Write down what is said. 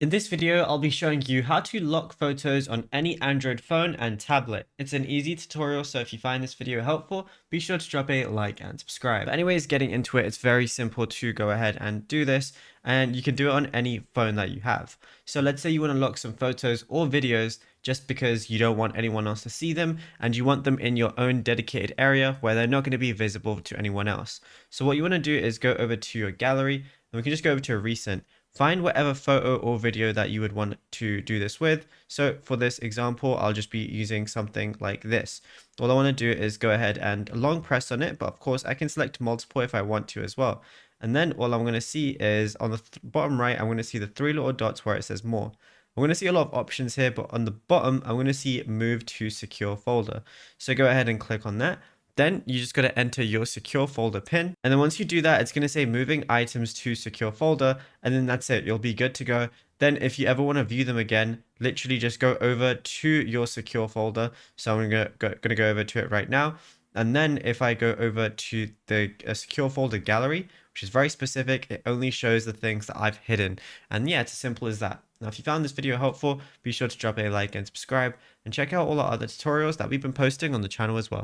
In this video, I'll be showing you how to lock photos on any Android phone and tablet. It's an easy tutorial, so if you find this video helpful, be sure to drop a like and subscribe. But anyways, getting into it, it's very simple to go ahead and do this, and you can do it on any phone that you have. So let's say you want to lock some photos or videos just because you don't want anyone else to see them, and you want them in your own dedicated area where they're not going to be visible to anyone else. So what you want to do is go over to your gallery, and we can just go over to a recent. Find whatever photo or video that you would want to do this with. So for this example, I'll just be using something like this. All I want to do is go ahead and long press on it, but of course I can select multiple if I want to as well. And then all I'm going to see is on the bottom right, I'm going to see the three little dots where it says more. I'm going to see a lot of options here, but on the bottom, I'm going to see move to secure folder. So go ahead and click on that. Then you just got to enter your secure folder pin. And then once you do that, it's going to say moving items to secure folder. And then that's it. You'll be good to go. Then if you ever want to view them again, literally just go over to your secure folder. So I'm going to go over to it right now. And then if I go over to the secure folder gallery, which is very specific, it only shows the things that I've hidden. And yeah, it's as simple as that. Now, if you found this video helpful, be sure to drop a like and subscribe, and check out all our other tutorials that we've been posting on the channel as well.